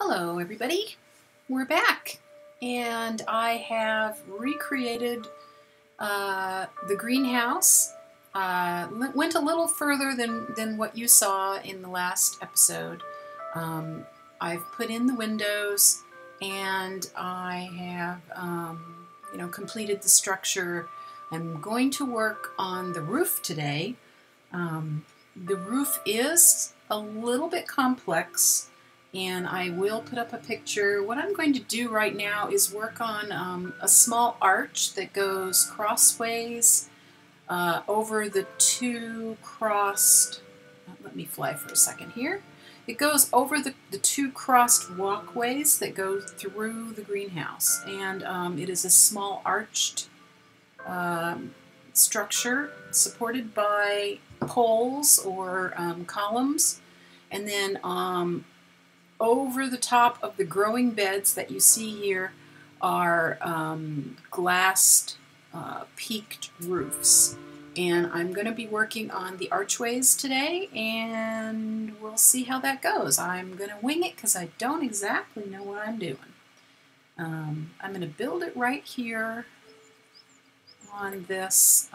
Hello everybody, we're back and I have recreated the greenhouse. Went a little further than what you saw in the last episode. I've put in the windows and I have completed the structure. I'm going to work on the roof today. The roof is a little bit complex, and I will put up a picture. What I'm going to do right now is work on a small arch that goes crossways over the two crossed, let me fly for a second here. It goes over the two crossed walkways that go through the greenhouse, and it is a small arched structure supported by poles or columns, and then over the top of the growing beds that you see here are glassed peaked roofs. And I'm going to be working on the archways today, and we'll see how that goes. I'm going to wing it because I don't exactly know what I'm doing. I'm going to build it right here on this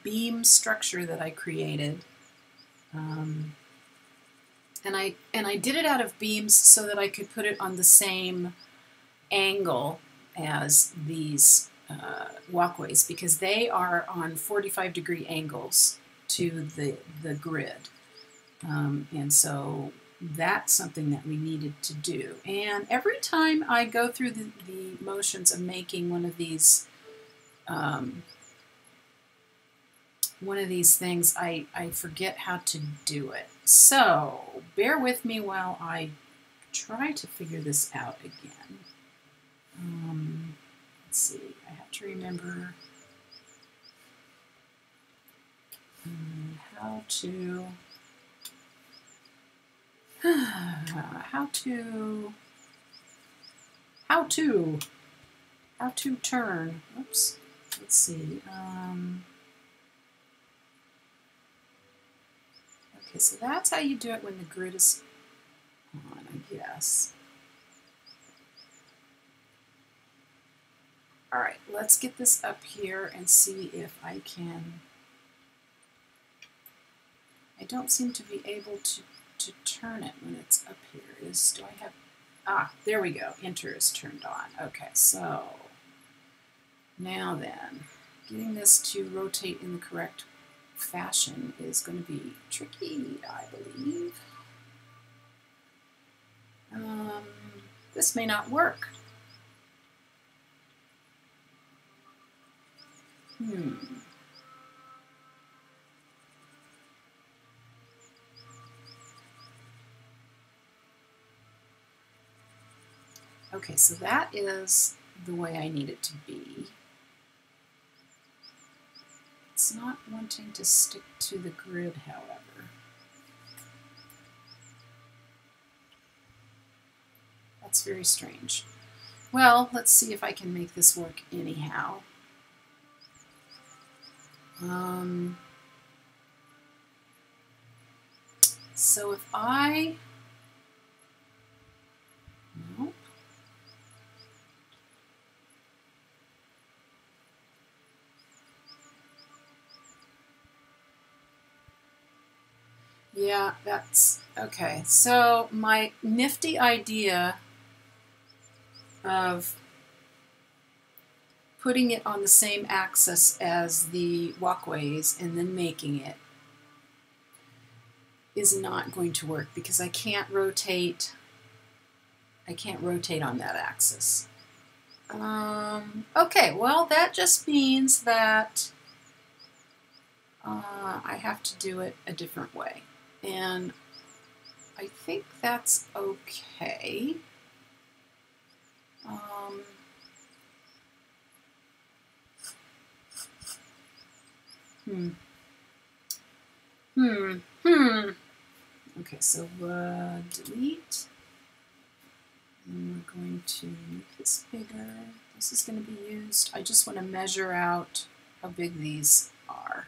beam structure that I created. And I did it out of beams so that I could put it on the same angle as these walkways, because they are on 45-degree angles to the grid. And so that's something that we needed to do. And every time I go through the motions of making one of these things, I forget how to do it. So bear with me while I try to figure this out again. Let's see, I have to remember how to turn. Oops. Let's see. Okay, so that's how you do it when the grid is on, I guess. All right, let's get this up here and see if I can. I don't seem to be able to turn it when it's up here. Do I have, there we go, enter is turned on. Okay, so now then, getting this to rotate in the correct fashion is going to be tricky, I believe. This may not work. Okay, so that is the way I need it to be. It's not wanting to stick to the grid, however. That's very strange. Well, let's see if I can make this work anyhow. So if I, nope. Yeah, that's okay. So my nifty idea of putting it on the same axis as the walkways and then making it is not going to work because I can't rotate on that axis. Okay, well that just means that I have to do it a different way. And I think that's okay. Okay, so delete. And we're going to make this bigger. This is going to be used. I just want to measure out how big these are.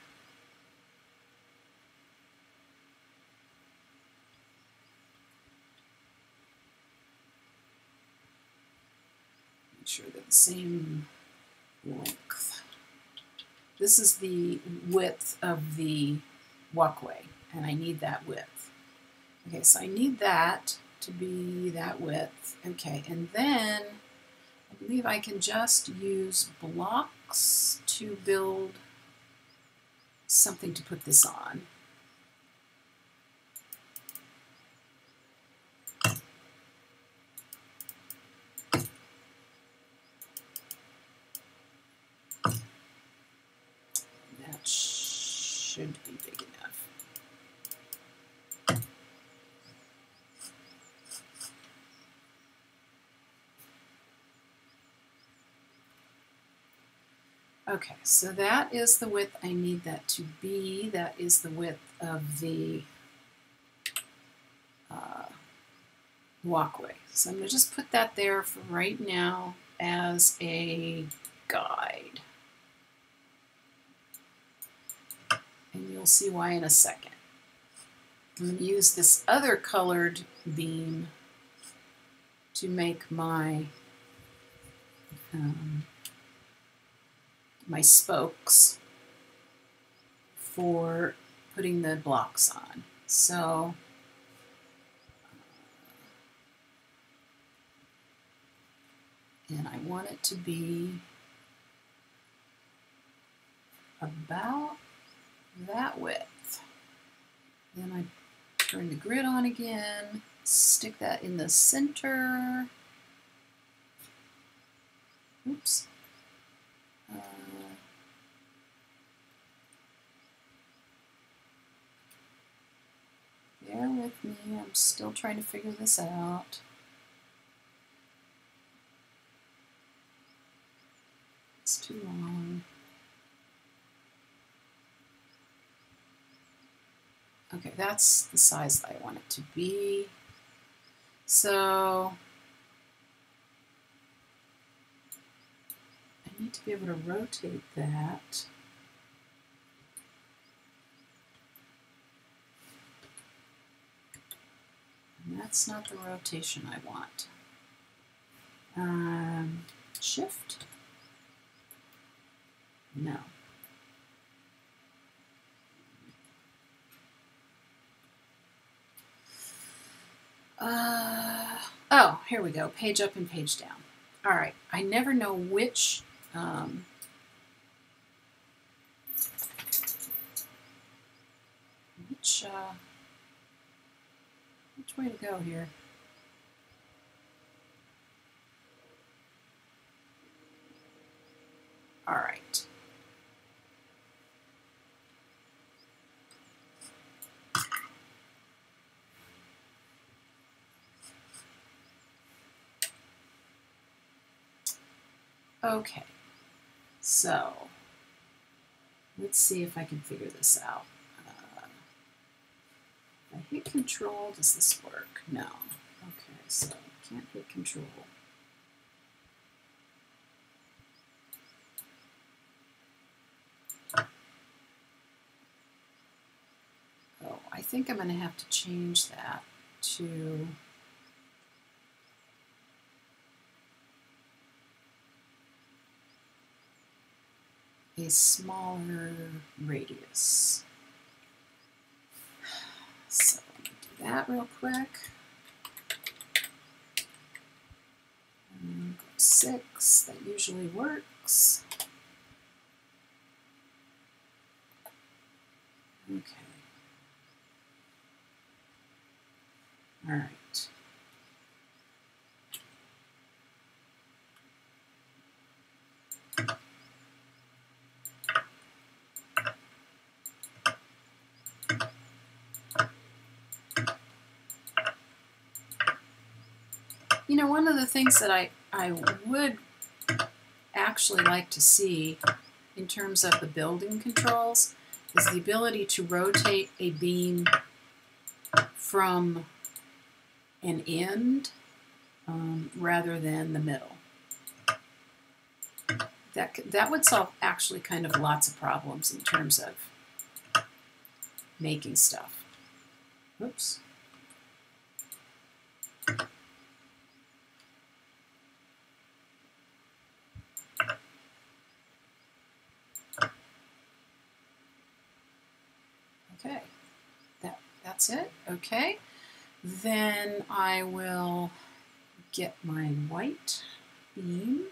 Make sure they're the same length. This is the width of the walkway, and I need that width. Okay, so I need that to be that width. Okay, and then I believe I can just use blocks to build something to put this on. That should be big enough. Okay, so that is the width I need that to be. That is the width of the walkway. So I'm going to just put that there for right now as a guide. And you'll see why in a second. I'm going to use this other colored beam to make my my spokes for putting the blocks on. So and I want it to be about that width. Then I turn the grid on again, stick that in the center. Oops. Bear with me, I'm still trying to figure this out. It's too long. Okay, that's the size that I want it to be. So I need to be able to rotate that. And that's not the rotation I want. Shift? No. Oh, here we go. Page up and page down. All right. I never know which which way to go here. All right. Okay, so let's see if I can figure this out. If I hit Control, does this work? No. Okay, so I can't hit Control. Oh, I think I'm going to have to change that to a smaller radius. So let me do that real quick. And go 6, that usually works. Okay. All right. You know, one of the things that I would actually like to see in terms of the building controls is the ability to rotate a beam from an end rather than the middle. That would solve actually kind of lots of problems in terms of making stuff. Oops. Okay, that's it. Okay, then I will get my white beam.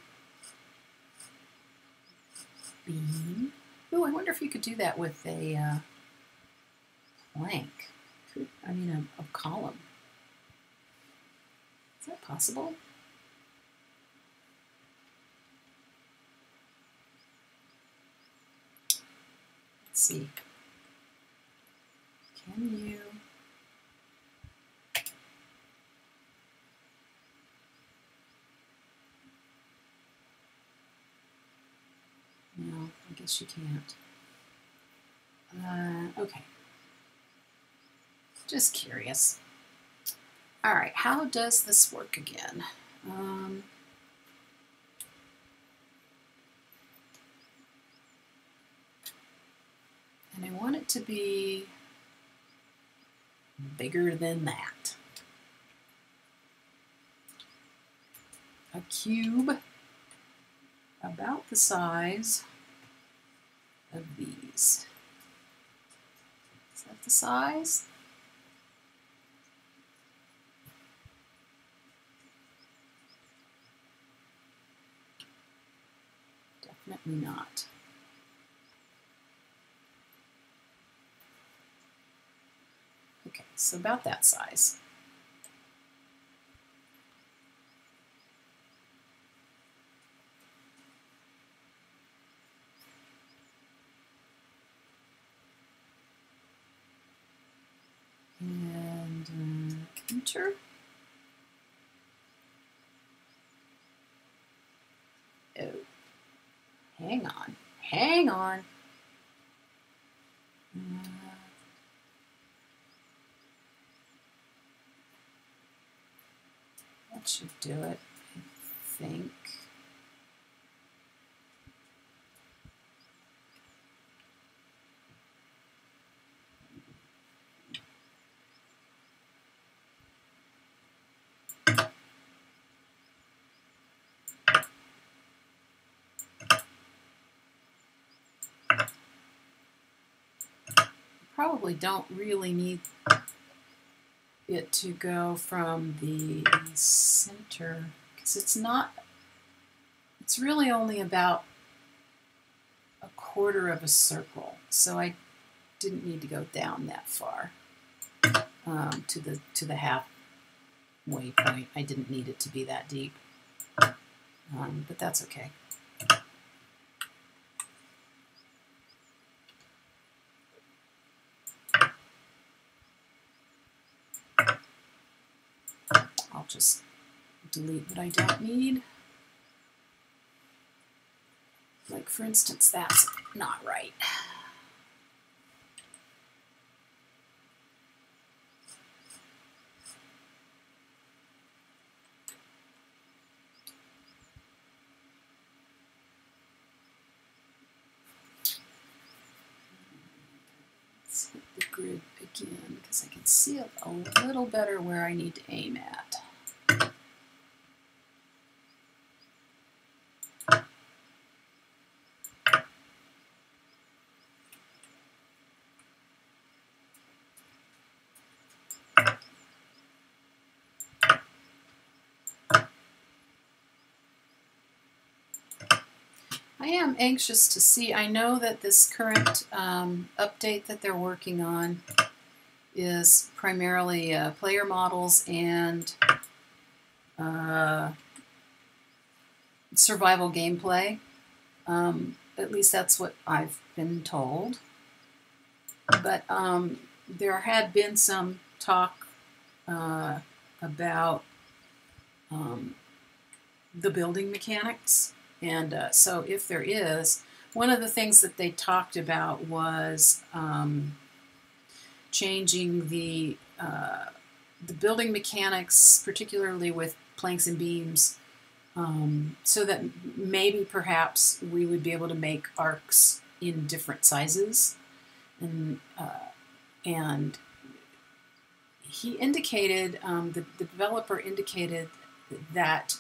Ooh, I wonder if you could do that with a plank. I mean, a column. Is that possible? Let's see. Can you? No, I guess you can't. Okay. Just curious. All right, how does this work again? And I want it to be bigger than that. A cube about the size of these. Is that the size? Definitely not. Okay, so about that size. And enter. Oh, hang on, hang on. That should do it, I think. Probably don't really need it to go from the center because it's really only about a quarter of a circle, so I didn't need to go down that far to the halfway point. I didn't need it to be that deep, but that's okay. I'll just delete what I don't need. Like, for instance, that's not right. Let's hit the grid again because I can see it a little better where I need to aim at. I am anxious to see. I know that this current update that they're working on is primarily player models and survival gameplay. At least that's what I've been told. But there had been some talk about the building mechanics. And so if there is, one of the things that they talked about was changing the building mechanics, particularly with planks and beams, so that maybe perhaps we would be able to make arcs in different sizes. And he indicated, the developer indicated that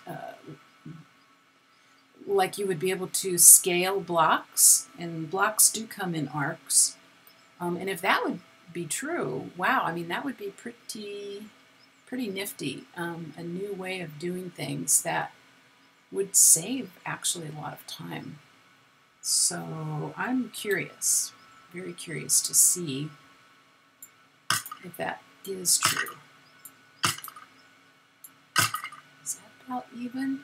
like you would be able to scale blocks, and blocks do come in arcs. And if that would be true, wow, I mean, that would be pretty nifty. A new way of doing things that would save actually a lot of time. So I'm curious, very curious to see if that is true. Is that about even?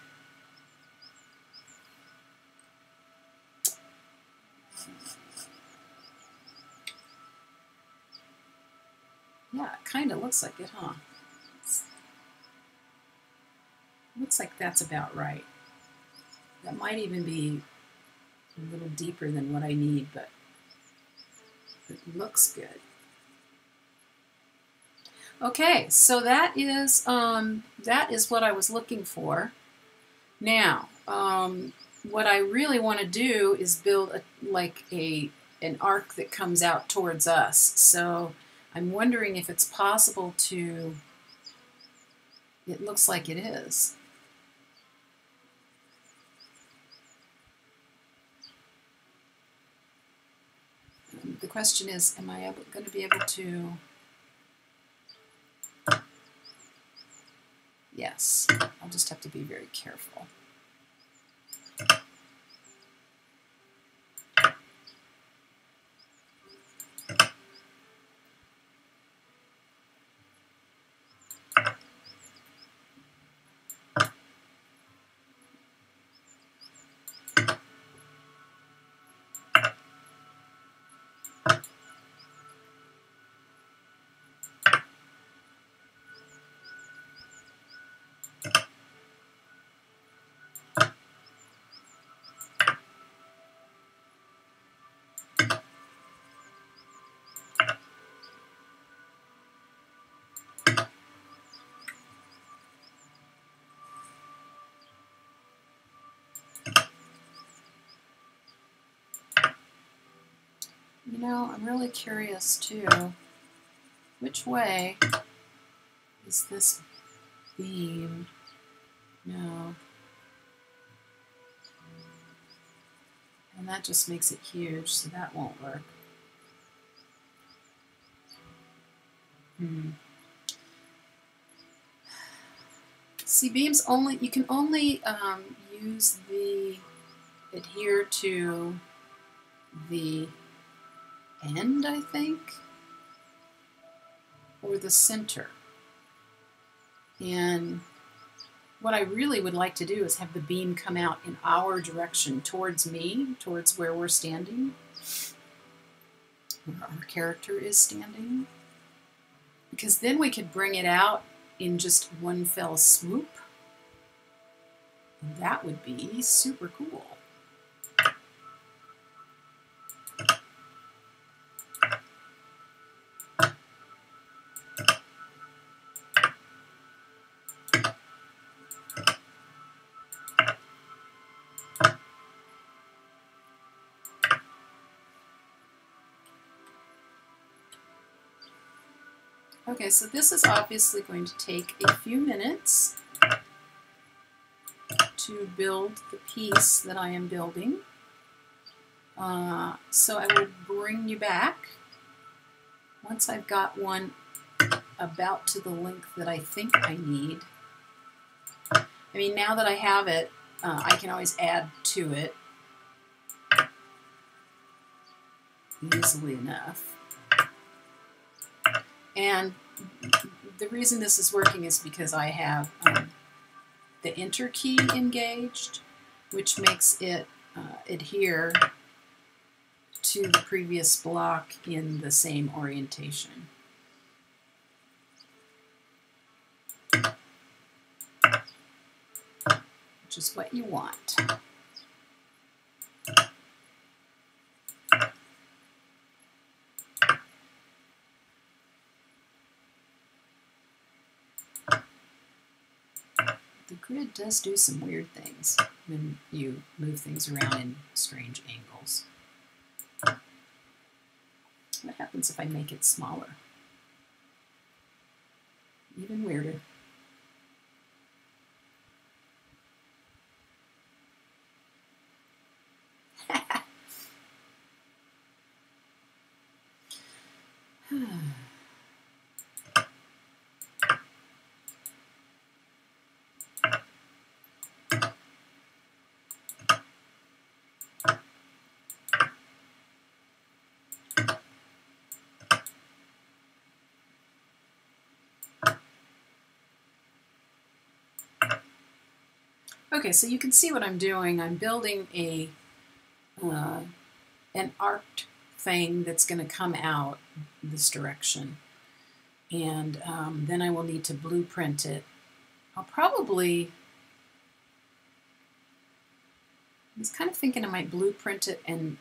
Yeah, it kind of looks like it, huh? Looks like that's about right. That might even be a little deeper than what I need, but it looks good. Okay, so that is what I was looking for. Now, what I really want to do is build an arc that comes out towards us. So I'm wondering if it's possible to. It looks like it is. The question is, am I going to be able to? Yes, I'll just have to be very careful. You know, I'm really curious too. Which way is this beam? No. And that just makes it huge, so that won't work. See, beams only, you can only use the adhere to the end, I think, or the center. And what I really would like to do is have the beam come out in our direction, towards me, towards where we're standing, where our character is standing. Because then we could bring it out in just one fell swoop. And that would be super cool. Okay, so this is obviously going to take a few minutes to build the piece that I am building. So I will bring you back once I've got one about to the length that I think I need. I mean, now that I have it, I can always add to it easily enough. And the reason this is working is because I have the enter key engaged, which makes it adhere to the previous block in the same orientation. Which is what you want. The grid does do some weird things when you move things around in strange angles. What happens if I make it smaller? Even weirder. Okay, so you can see what I'm doing. I'm building a an arced thing that's going to come out this direction. And then I will need to blueprint it. I was kind of thinking I might blueprint it and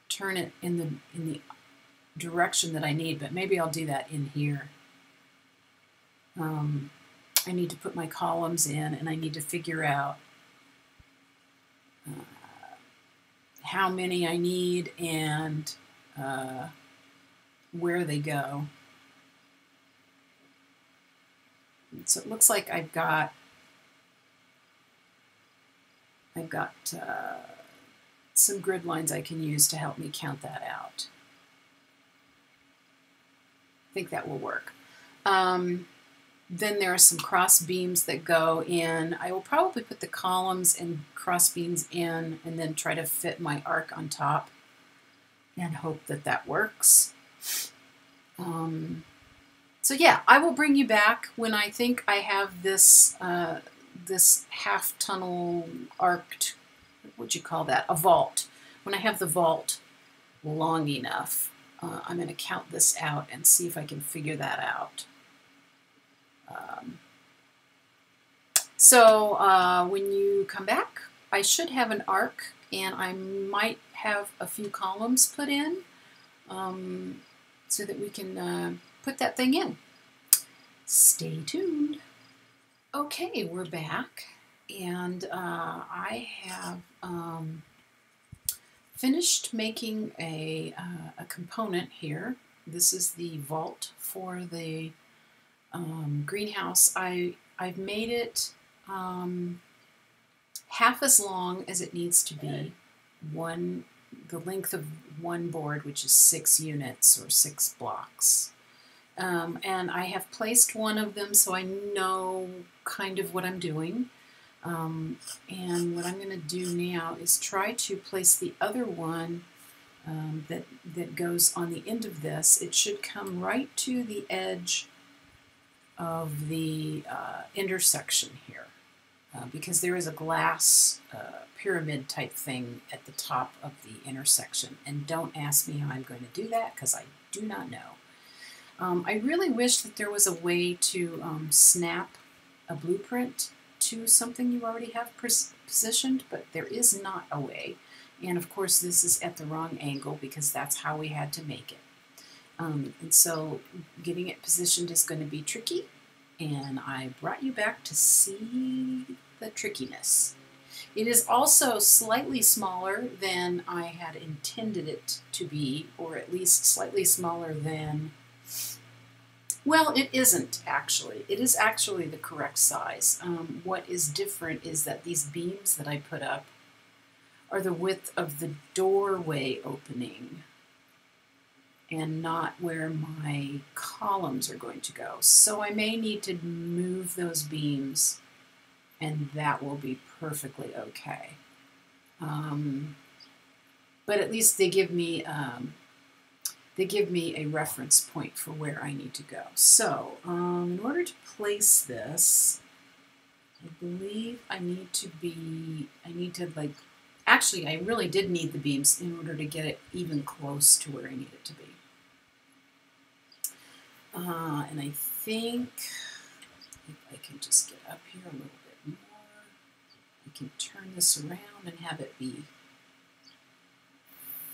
turn it in the direction that I need, but maybe I'll do that in here. I need to put my columns in, and I need to figure out how many I need and where they go. So it looks like I've got some grid lines I can use to help me count that out. I think that will work. Then there are some cross beams that go in. I will probably put the columns and cross beams in and then try to fit my arc on top and hope that that works. So yeah, I will bring you back when I think I have this this half tunnel arced, what would you call that, a vault. When I have the vault long enough, I'm going to count this out and see if I can figure that out. So when you come back, I should have an arc, and I might have a few columns put in so that we can put that thing in. Stay tuned. Okay, we're back, and I have finished making a component here. This is the vault for the greenhouse. I've made it half as long as it needs to be, the length of one board, which is 6 units or 6 blocks. And I have placed one of them so I know kind of what I'm doing. And what I'm going to do now is try to place the other one that goes on the end of this. It should come right to the edge of the intersection here, because there is a glass pyramid type thing at the top of the intersection. And don't ask me how I'm going to do that, because I do not know. I really wish that there was a way to snap a blueprint to something you already have positioned, but there is not a way. And of course this is at the wrong angle because that's how we had to make it. And so getting it positioned is going to be tricky, and I brought you back to see the trickiness. It is also slightly smaller than I had intended it to be, or at least slightly smaller than, well, it isn't actually. It is actually the correct size. What is different is that these beams that I put up are the width of the doorway opening and not where my columns are going to go. So I may need to move those beams, and that will be perfectly okay. But at least they give me a reference point for where I need to go. So in order to place this, I believe I need to like, actually I really did need the beams in order to get it even close to where I need it to be. And I think if I can just get up here a little bit more, I can turn this around and have it be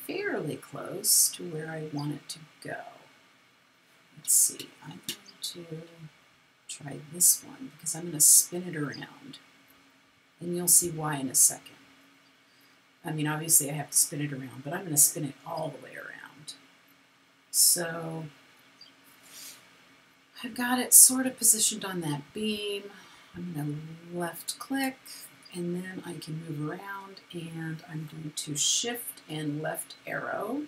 fairly close to where I want it to go. Let's see, I'm going to try this one because I'm going to spin it around, and you'll see why in a second. I mean, obviously I have to spin it around, but I'm going to spin it all the way around. So I've got it sort of positioned on that beam. I'm going to left click, and then I can move around, and I'm going to shift and left arrow.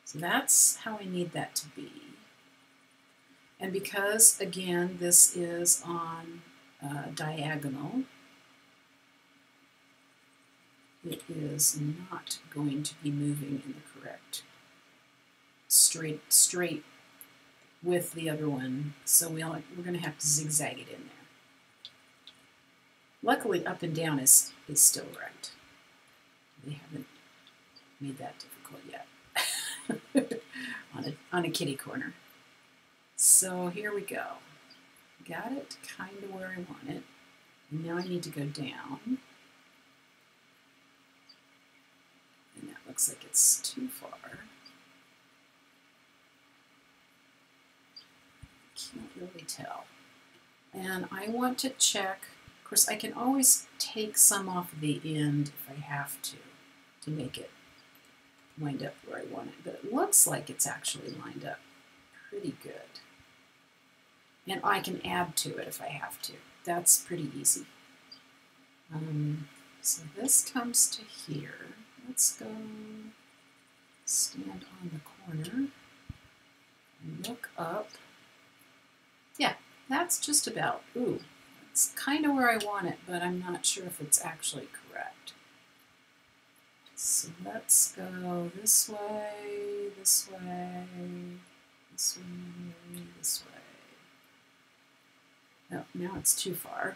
So that's how I need that to be. And because, again, this is on diagonal, it is not going to be moving in the correct straight with the other one, so we're going to have to zigzag it in there. Luckily, up and down is still right. We haven't made that difficult yet on a kitty corner. So here we go. Got it kind of where I want it. And now I need to go down. And that looks like it's too far. Can't really tell. And I want to check. Of course, I can always take some off of the end if I have to make it wind up where I want it. But it looks like it's actually lined up pretty good. And I can add to it if I have to. That's pretty easy. So this comes to here. Let's go stand on the corner and look up. Yeah, that's just about, ooh, it's kind of where I want it, but I'm not sure if it's actually correct. So let's go this way, this way, this way, this way. Oh, now it's too far.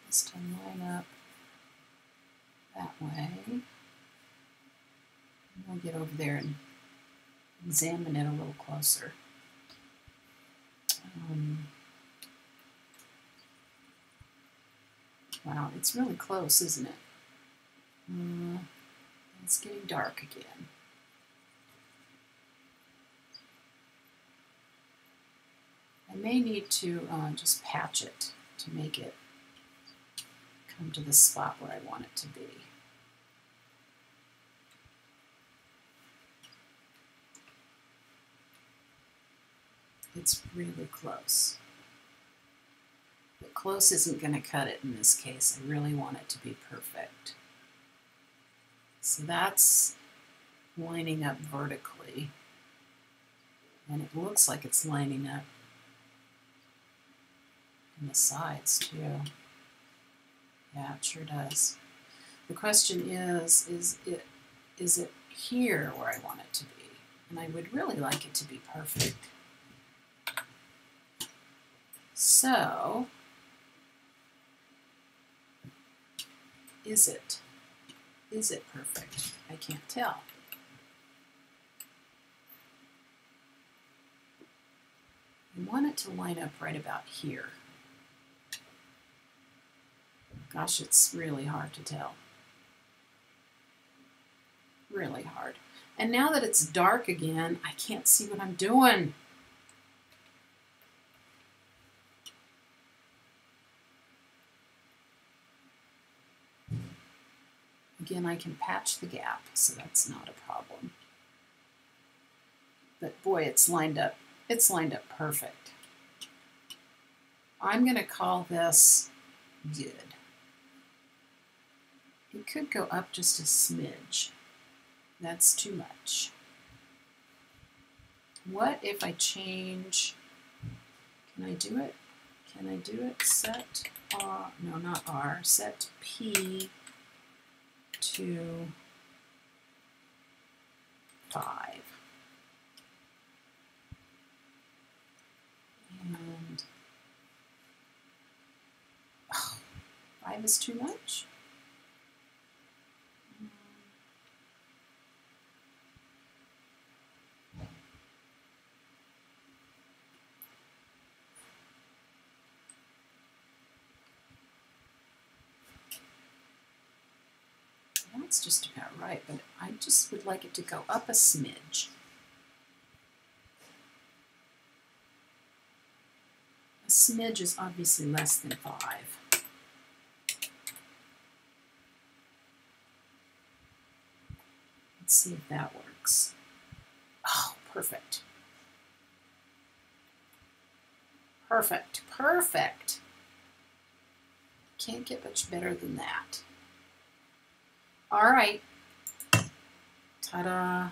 Just to line up that way. And we'll get over there and examine it a little closer. Wow, it's really close, isn't it? It's getting dark again. I may need to just patch it to make it come to the spot where I want it to be. It's really close. But close isn't going to cut it in this case. I really want it to be perfect. So that's lining up vertically. And it looks like it's lining up in the sides too. Yeah, it sure does. The question is it here where I want it to be? And I would really like it to be perfect. So, is it perfect? I can't tell. I want it to line up right about here. Gosh, it's really hard to tell. Really hard. And now that it's dark again, I can't see what I'm doing. Again, I can patch the gap, so that's not a problem. But boy, it's lined up perfect. I'm going to call this good. It could go up just a smidge. That's too much. What if I change, can I do it? Can I do it? Set R, no, not R, set P to 5. And 5 is too much. That's just about right, but I just would like it to go up a smidge. A smidge is obviously less than 5. Let's see if that works. Oh, perfect. Perfect, perfect. Can't get much better than that. All right. Ta-da.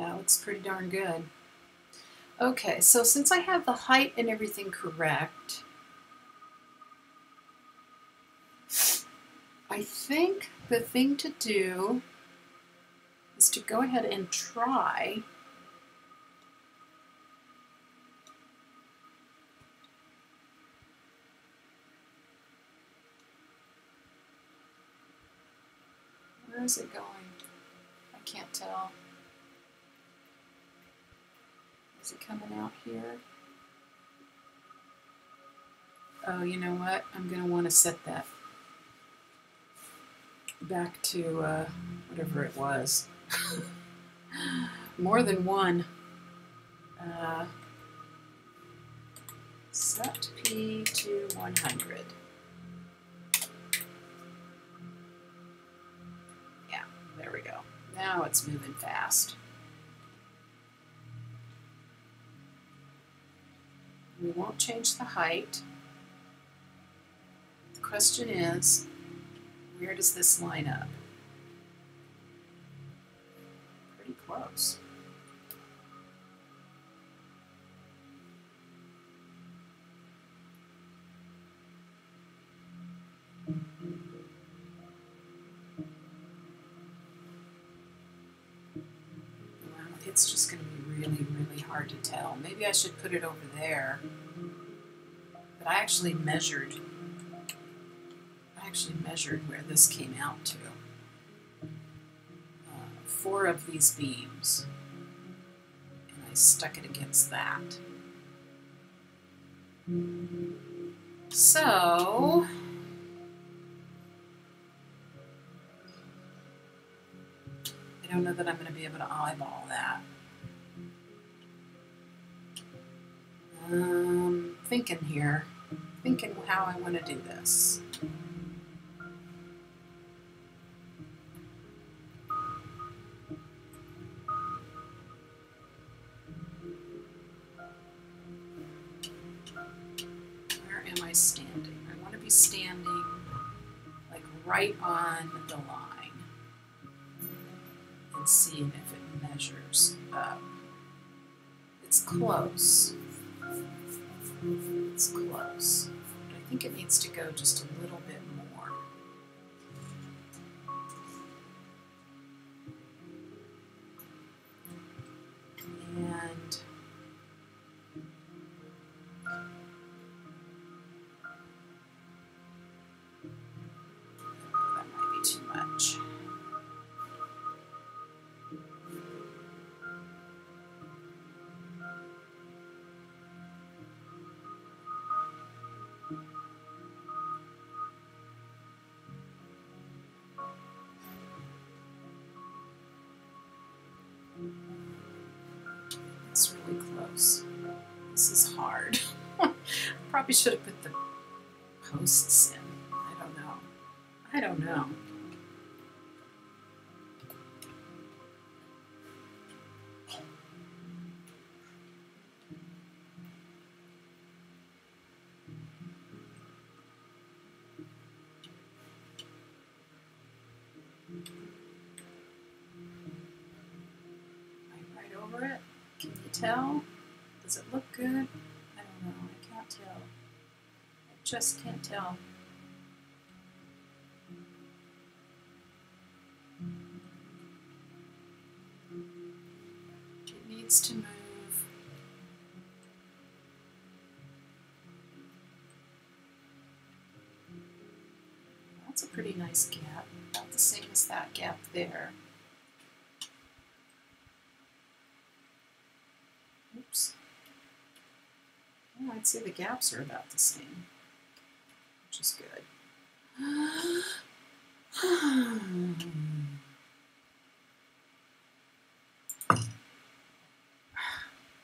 That looks pretty darn good. Okay, so since I have the height and everything correct, I think the thing to do is to go ahead and try where is it going? I can't tell. Is it coming out here? Oh, you know what? I'm going to want to set that back to whatever it was. More than one. Set P to 100. Yeah, there we go. Now it's moving fast. We won't change the height. The question is, where does this line up? Pretty close. Well, it's just going to be really, really hard to tell. Maybe I should put it over there. But I actually measured where this came out to. 4 of these beams. And I stuck it against that. So I don't know that I'm going to be able to eyeball that. Thinking here. Thinking how I want to do this. Where am I standing? I want to be standing like right on the line and seeing if it measures up. It's close. It's close. But I think it needs to go just a little bit more. And that might be too much. It's really close. This is hard. Probably should have put the posts in. I don't know. I don't know. Right over it. Can you tell? Does it look good? I don't know. I can't tell. I just can't tell. It needs to move. That's a pretty nice gap. About the same as that gap there. Oops. Well, I'd say the gaps are about the same, which is good.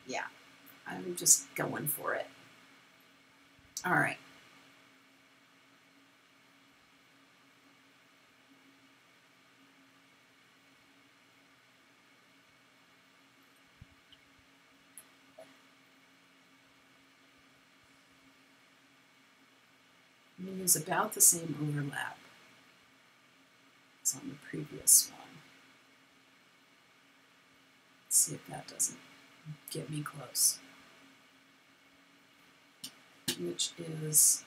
Yeah, I'm just going for it. All right. I'm going to use about the same overlap as on the previous one. see if that doesn't get me close. Which is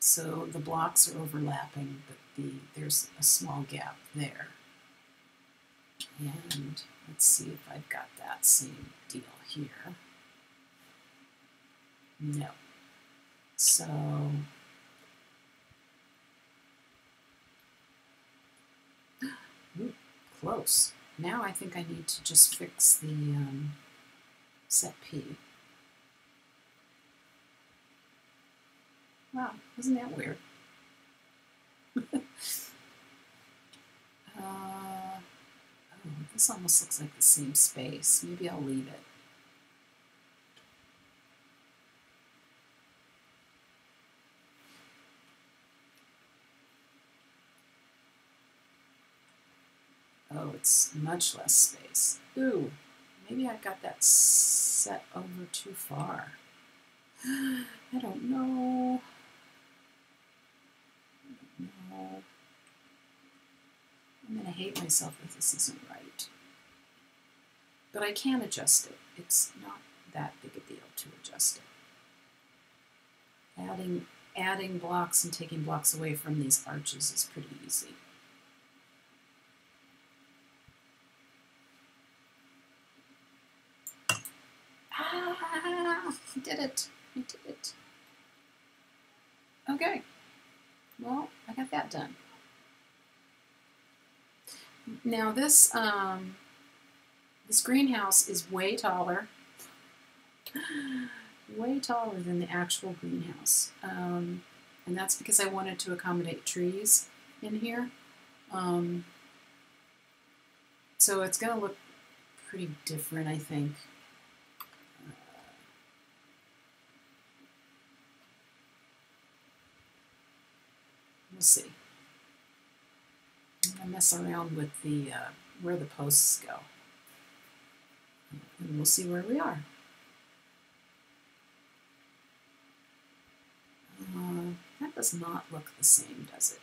so the blocks are overlapping, but there's a small gap there. And let's see if I've got that same deal here. No. So ooh, close. Now I think I need to just fix the set P. Wow, isn't that weird? Oh, this almost looks like the same space. Maybe I'll leave it. Oh, it's much less space. Ooh, maybe I got that set over too far. I don't know. No. I'm going to hate myself if this isn't right. But I can adjust it. It's not that big a deal to adjust it. Adding blocks and taking blocks away from these arches is pretty easy. Ah, I did it. I did it. Okay. Well, I got that done. Now this this greenhouse is way taller than the actual greenhouse, and that's because I wanted to accommodate trees in here. So it's going to look pretty different, I think. We'll see. I'm going to mess around with the where the posts go. And we'll see where we are. That does not look the same, does it?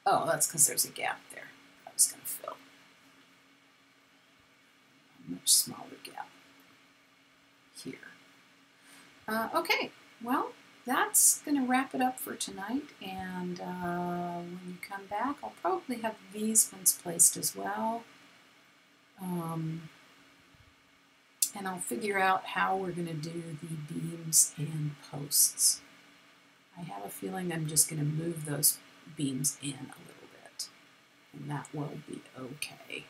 Oh, that's because there's a gap there I was going to fill. A much smaller gap here. Okay, well, that's going to wrap it up for tonight, and when you come back, I'll probably have these ones placed as well, and I'll figure out how we're going to do the beams and posts. I have a feeling I'm just going to move those beams in a little bit, and that will be okay.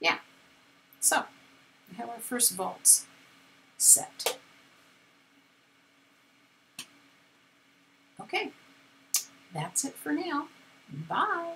Yeah, so we have our first vaults set. Okay, that's it for now. Bye.